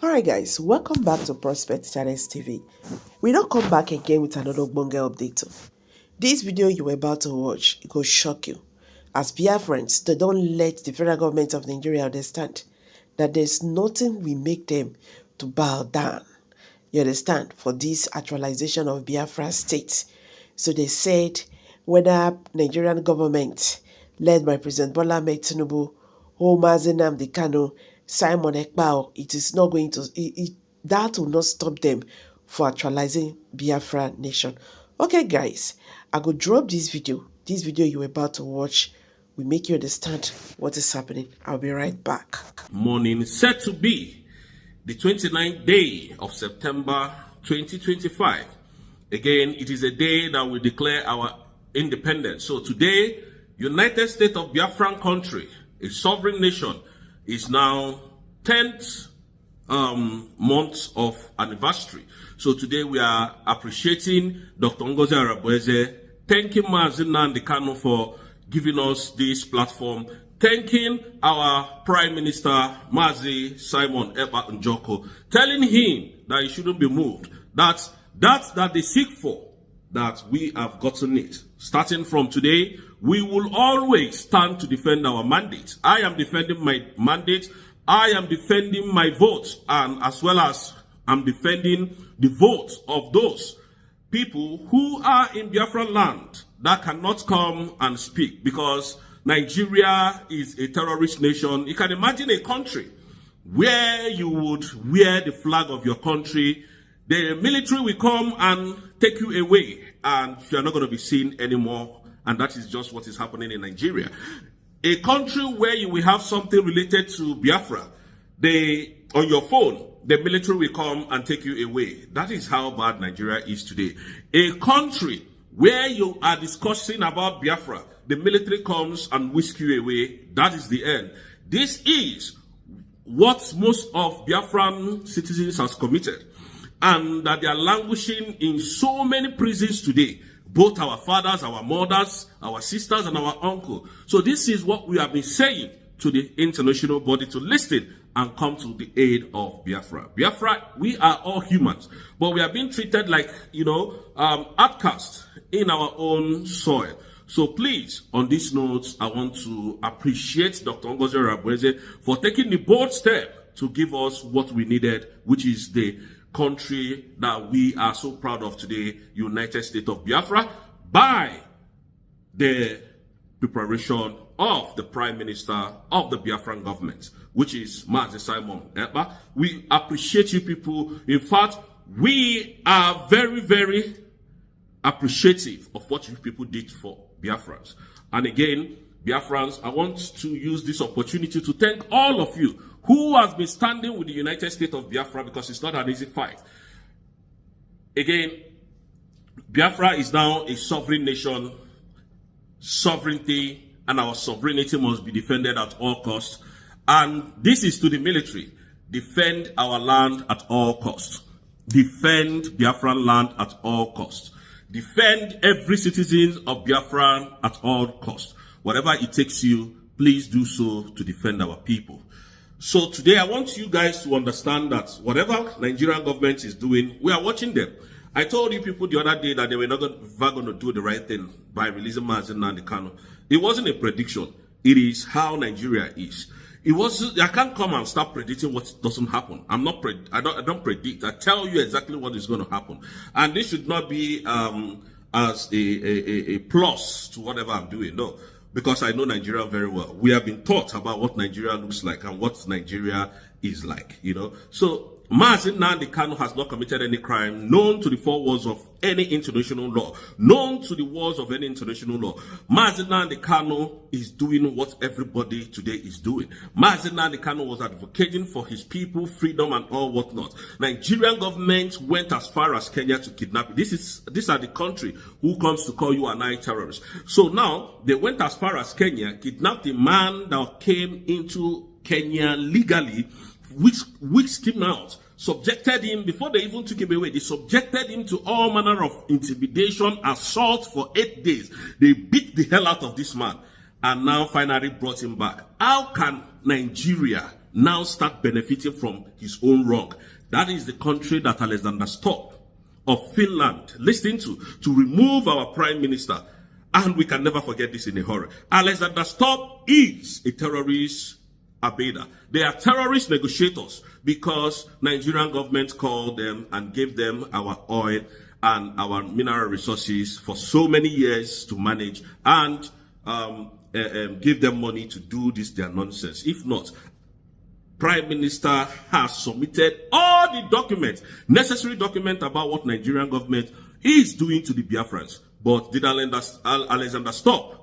Alright guys, welcome back to Prospect Channels TV. We don't come back again with another bonga update. This video you were about to watch, it will shock you. As Biafrans, they don't let the federal government of Nigeria understand that there's nothing we make them to bow down. You understand? For this actualization of Biafra state. So they said whether Nigerian government led by President Bola Ahmed Tinubu or Mazi Nnamdi Kanu, Simon Ekpao, it is not going to, that will not stop them for actualizing Biafra nation. Okay guys, I will drop this video. This video you're about to watch will make you understand what is happening. I'll be right back. Morning set to be the 29th day of September 2025. Again, it is a day that we declare our independence. So today, United States of Biafran country, a sovereign nation, is now 10th month of anniversary. So today we are appreciating Dr. Ngozi Arabweze, thanking Mazi Nnamdi Kanu for giving us this platform, thanking our Prime Minister Mazi Simon Ekpa Njoko, telling him that he shouldn't be moved, that they seek for, that we have gotten it. Starting from today, we will always stand to defend our mandate. I am defending my mandate. I am defending my vote, and as well as I'm defending the vote of those people who are in Biafran land that cannot come and speak, because Nigeria is a terrorist nation. You can imagine a country where you would wear the flag of your country, the military will come and take you away, and you are not going to be seen anymore. And that is just what is happening in Nigeria. A country where you will have something related to Biafra, on your phone, the military will come and take you away. That is how bad Nigeria is today. A country where you are discussing about Biafra, the military comes and whisk you away. That is the end. This is what most of Biafran citizens has committed, and that they are languishing in so many prisons today. Both our fathers, our mothers, our sisters, and our uncle. So this is what we have been saying to the international body to listen and come to the aid of Biafra. Biafra, we are all humans, but we are being treated like, outcasts in our own soil. So please, on this note, I want to appreciate Dr. Ngozi Arabweze for taking the bold step to give us what we needed, which is the country that we are so proud of today, United States of Biafra, by the preparation of the Prime Minister of the Biafran government, which is Mazi Simon Ekpa. We appreciate you people. In fact, we are very, very appreciative of what you people did for Biafrans. And again, Biafrans, I want to use this opportunity to thank all of you who has been standing with the United States of Biafra, because it's not an easy fight. Again, Biafra is now a sovereign nation, sovereignty, and our sovereignty must be defended at all costs. And this is to the military. Defend our land at all costs. Defend Biafran land at all costs. Defend every citizen of Biafra at all costs. Whatever it takes you, please do so to defend our people. So today I want you guys to understand that whatever Nigerian government is doing, we are watching them. I told you people the other day that they were not going to do the right thing by releasing Mazi Nnamdi Kanu. It wasn't a prediction. It is how Nigeria is. It was. I can't come and start predicting what doesn't happen. I don't predict. I tell you exactly what is going to happen. And this should not be as a plus to whatever I'm doing. No. Because I know Nigeria very well. We have been taught about what Nigeria looks like and what Nigeria is like, So Mazi Nnamdi Kanu has not committed any crime known to the four walls of any international law, known to the walls of any international law. Mazi Nnamdi Kanu is doing what everybody today is doing. Mazi Nnamdi Kanu was advocating for his people, freedom, and all whatnot. Nigerian government went as far as Kenya to kidnap. These are the country who comes to call you and I terrorists. So now they went as far as Kenya, kidnapped a man that came into Kenya legally, which came out, subjected him, before they even took him away, they subjected him to all manner of intimidation, assault for 8 days. They beat the hell out of this man and now finally brought him back. How can Nigeria now start benefiting from his own wrong. That is the country that Alexander Stubb of Finland listened to remove our prime minister. And we can never forget this in a hurry. Alexander Stubb is a terrorist abater. They are terrorist negotiators because Nigerian government called them and gave them our oil and our mineral resources for so many years to manage and give them money to do this their nonsense. If not, Prime Minister has submitted all the documents, necessary documents about what Nigerian government is doing to the Biafrans. But did Alexander Stubb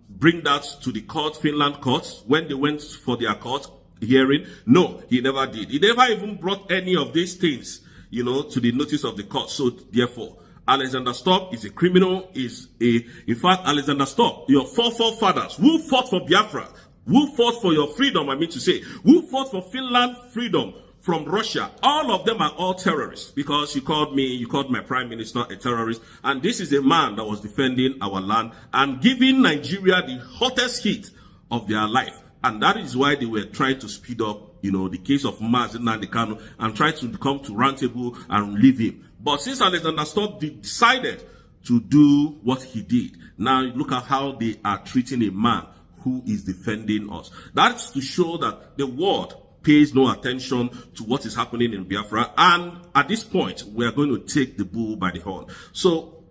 bring that to the court, Finland courts, when they went for their court hearing? No, he never did. He never even brought any of these things, to the notice of the court. So therefore, Alexander Stubb is a criminal, in fact, Alexander Stubb, your forefathers who fought for Biafra, who fought for your freedom, who fought for Finland freedom from Russia, all of them are all terrorists because you called my prime minister a terrorist. And this is a man that was defending our land and giving Nigeria the hottest hit of their life. And that is why they were trying to speed up, the case of Mazi Nnamdi Kanu and try to come to roundtable and leave him. But since Alexander Stubb decided to do what he did, now look at how they are treating a man who is defending us. That's to show that the world pays no attention to what is happening in Biafra. And at this point, we are going to take the bull by the horn. So,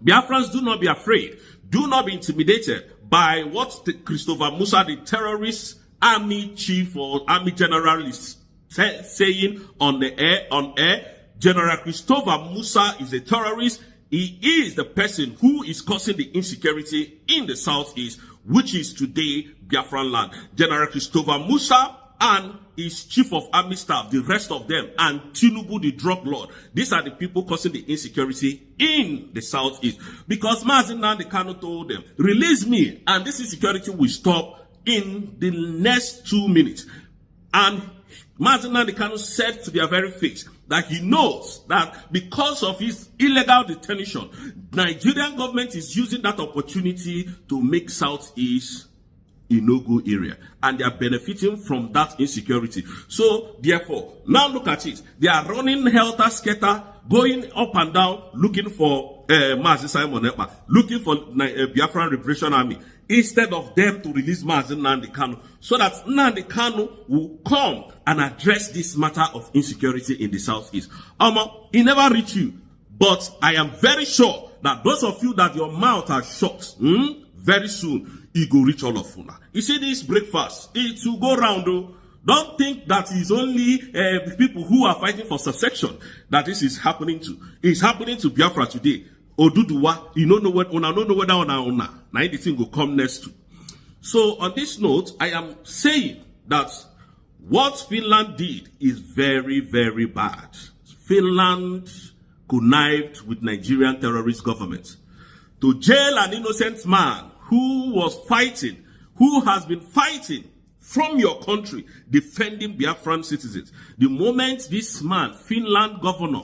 Biafrans, do not be afraid. Do not be intimidated by what Christopher Musa, the terrorist army chief or army general, is saying on air. General Christopher Musa is a terrorist. He is the person who is causing the insecurity in the southeast, which is today Biafran land. General Christopher Musa and his chief of army staff, the rest of them, and Tinubu, the drug lord. These are the people causing the insecurity in the southeast. Because Mazi Nnamdi Kanu told them, release me, and this insecurity will stop in the next 2 minutes. And Mazi Nnamdi Kanu said to their very face that he knows that because of his illegal detention, Nigerian government is using that opportunity to make southeast a no-go area, and they are benefiting from that insecurity. So therefore, now look at it. They are running helter-skelter, going up and down, looking for Mazi Simon Ekpa, looking for Biafran Liberation Army, instead of them to release Mazi Nnamdi Kanu, so that Nnamdi Kanu will come and address this matter of insecurity in the southeast. He never reached you, but I am very sure that those of you that your mouth are shut, very soon, it will reach all of you. You see this breakfast, it will go round though. Don't think that it's only people who are fighting for subsection that this is happening to. It's happening to Biafra today. Oduduwa, you don't know what una don't know whether una. Now anything will come next to. So on this note, I am saying that what Finland did is very, very bad. Finland connived with Nigerian terrorist government to jail an innocent man who was fighting, who has been fighting from your country, defending Biafran citizens. The moment this man, Finland governor,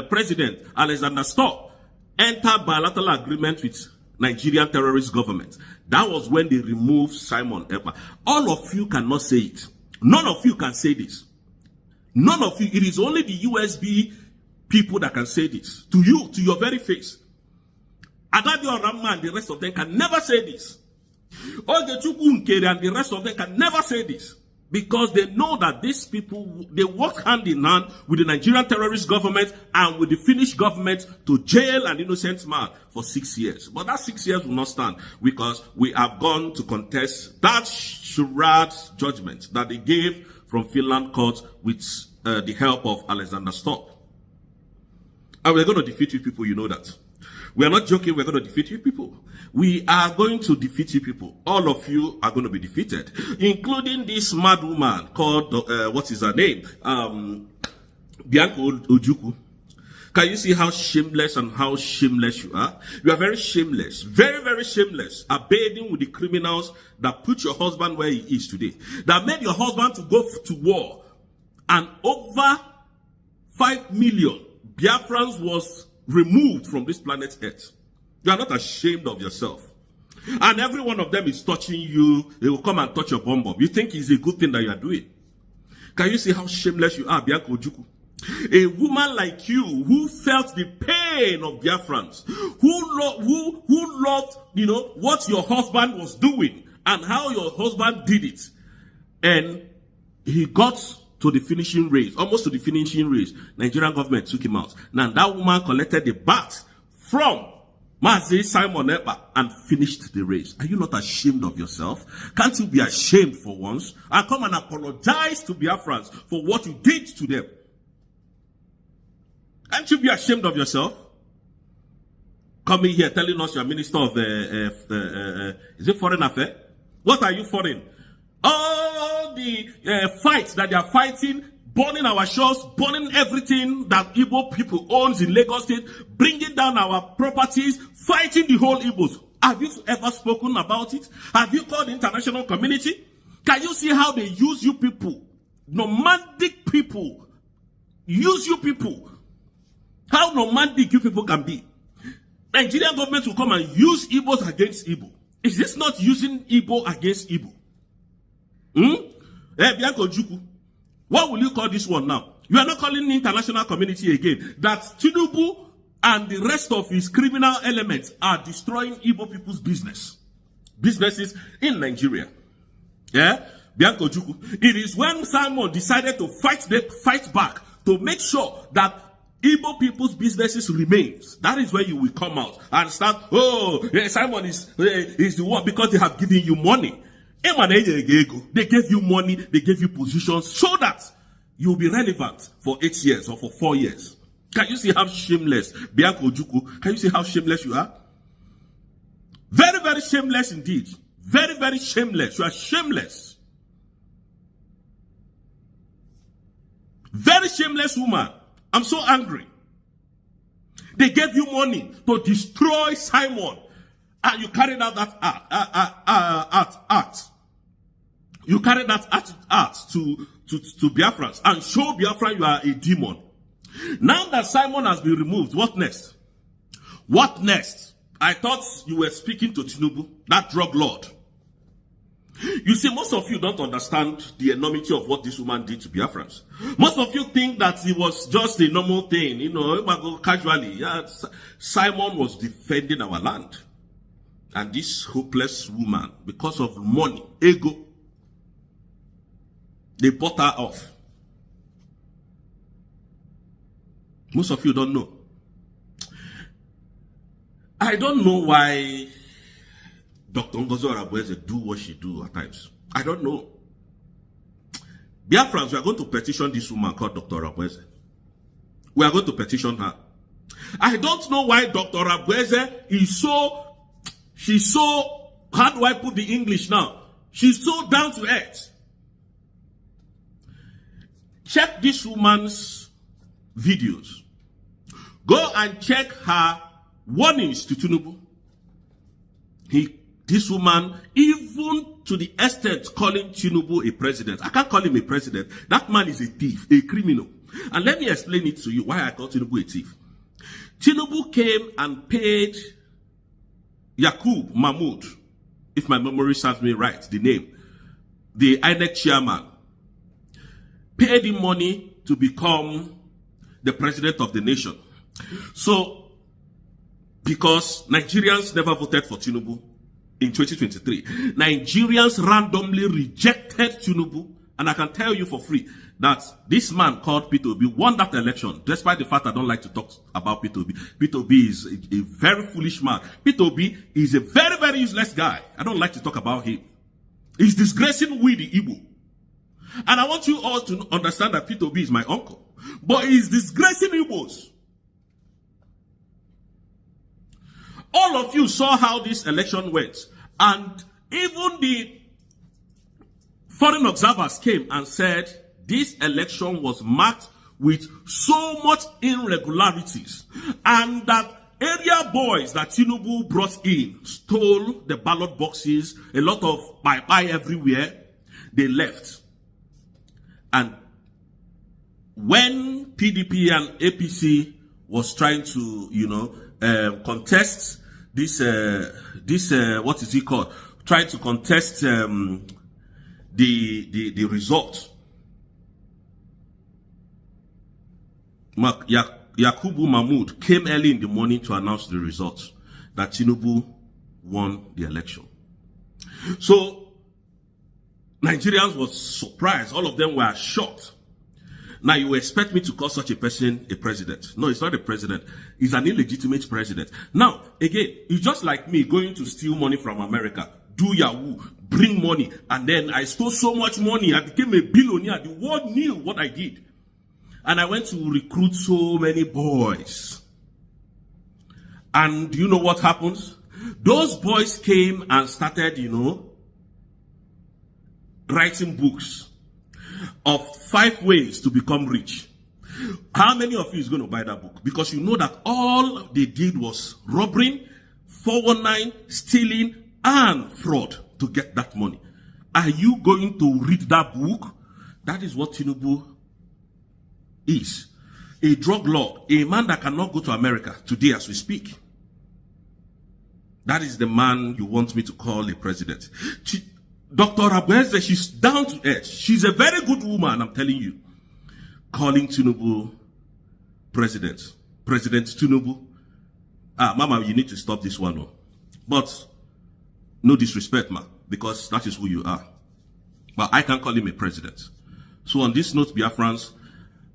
President Alexander Stubb, entered bilateral agreement with Nigerian terrorist government, that was when they removed Simon Ekpa. All of you cannot say it. None of you can say this. None of you. It is only the USB people that can say this. To you, to your very face. Adadio Ramma and the rest of them can never say this. Ogechukwu Nkere and the rest of them can never say this. Because they know that these people, they work hand in hand with the Nigerian terrorist government and with the Finnish government to jail an innocent man for 6 years. But that 6 years will not stand because we have gone to contest that charade judgment that they gave from Finland court with the help of Alexander Stubb. And we're going to defeat you people, you know that. We are not joking, we're going to defeat you people. We are going to defeat you people. All of you are going to be defeated, including this mad woman called, what is her name? Bianca Ojukwu. Can you see how shameless and how shameless you are? You are very shameless, very, very shameless, abiding with the criminals that put your husband where he is today, that made your husband to go to war, and over 5 million Biafrans was removed from this planet Earth. You are not ashamed of yourself. And every one of them is touching you. They will come and touch your bum bum. You think it's a good thing that you are doing? Can you see how shameless you are, Bianca Ojukwu? A woman like you who felt the pain of Biafrans, who loved, what your husband was doing and how your husband did it. And he got to the finishing race, almost to the finishing race. Nigerian government took him out. Now that woman collected the bags from Mazi Simon Ekpa and finished the race. Are you not ashamed of yourself? Can't you be ashamed for once? And come and apologize to Biafrans for what you did to them. Can't you be ashamed of yourself? Coming here telling us you're minister of is it foreign affairs? What are you foreign? All the fights that they are fighting, burning our shores, burning everything that Igbo people owns in Lagos State, bringing down our properties, fighting the whole Igbos. Have you ever spoken about it? Have you called the international community? Can you see how they use you people? Nomadic people. Use you people. How nomadic you people can be. Nigerian government will come and use Igbos against Igbo. Is this not using Igbo against Igbo? Bianca Ojukwu, what will you call this one now? You are not calling the international community again. That Tinubu and the rest of his criminal elements are destroying Igbo people's businesses in Nigeria. Yeah? Bianca Ojukwu. It is when Simon decided to fight back to make sure that Igbo people's businesses remains. That is where you will come out and start, Simon is the one because they have given you money. They gave you money, they gave you positions so that you'll be relevant for 8 years or for 4 years. Can you see how shameless, Bianca Ojukwu, can you see how shameless you are? Very, very shameless indeed. Very, very shameless. You are shameless. Very shameless woman. I'm so angry. They gave you money to destroy Simon. And you carried out that act. You carried that act to Biafrans and show Biafra you are a demon. Now that Simon has been removed, what next? What next? I thought you were speaking to Tinubu, that drug lord. You see, most of you don't understand the enormity of what this woman did to Biafrans. Most of you think that it was just a normal thing, casually. Yeah, Simon was defending our land. And this hopeless woman, because of money, ego, they bought her off. Most of you don't know. I don't know why Dr. Ngozi Arabueze do what she do at times. I don't know. Biafrans, we are going to petition this woman called Dr. Arabueze. We are going to petition her. I don't know why Dr. Arabueze is she's so, how do I put the English now? She's so down to earth. Check this woman's videos. Go and check her warnings to Tinubu. This woman, even to the extent calling Tinubu a president. I can't call him a president. That man is a thief, a criminal. And let me explain it to you why I call Tinubu a thief. Tinubu came and paid Yakub Mahmoud, if my memory serves me right, the name, the INEC chairman, paid him money to become the president of the nation. So, because Nigerians never voted for Tinubu in 2023, Nigerians randomly rejected Tinubu, and I can tell you for free that this man called P2B won that election, despite the fact I don't like to talk about P2B. P2B is a very foolish man. P2B is a very, very useless guy. I don't like to talk about him. He's disgracing we the Igbo. And I want you all to understand that P2B is my uncle. But he's disgracing Igbos. All of you saw how this election went. And even the foreign observers came and said this election was marked with so much irregularities. And that area boys that Tinubu brought in stole the ballot boxes, a lot of bye-bye everywhere. They left. And when PDP and APC was trying to, contest what is it called? Tried to contest the result. Yakubu Mahmoud came early in the morning to announce the results that Tinubu won the election. So Nigerians were surprised. All of them were shocked. Now you expect me to call such a person a president? No, it's not a president. He's an illegitimate president. Now, again, it's just like me going to steal money from America, do Yahoo, bring money, and then I stole so much money, I became a billionaire. The world knew what I did. And I went to recruit so many boys. And you know what happens? Those boys came and started, writing books of 5 ways to become rich. How many of you is going to buy that book? Because you know that all they did was robbery, 419, stealing, and fraud to get that money. Are you going to read that book? That is what Tinubu is. A drug lord, a man that cannot go to America today as we speak. That is the man you want me to call a president. Dr. Abueze, she's down to earth. She's a very good woman, I'm telling you. Calling Tinubu president. President Tinubu. Mama, you need to stop this one. No. But no disrespect, ma, because that is who you are. But I can't call him a president. So on this note, Biafrans,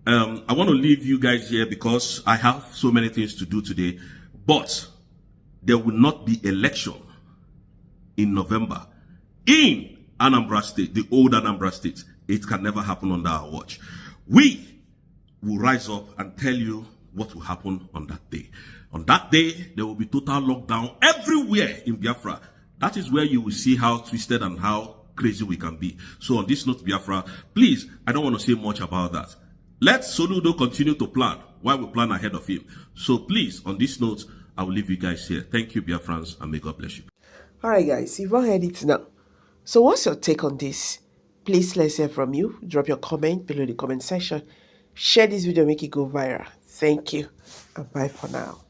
I want to leave you guys here because I have so many things to do today. But there will not be election in November in Anambra State, the old Anambra State. It can never happen under our watch. We will rise up and tell you what will happen on that day. On that day, there will be total lockdown everywhere in Biafra. That is where you will see how twisted and how crazy we can be. So on this note, Biafra, please, I don't want to say much about that. Let Soludo continue to plan while we plan ahead of him. So please, on this note, I will leave you guys here. Thank you, Biafrans, and may God bless you. All right, guys, you've all heard it now. So what's your take on this? Please, let's hear from you. Drop your comment below in the comment section. Share this video, make it go viral. Thank you, and bye for now.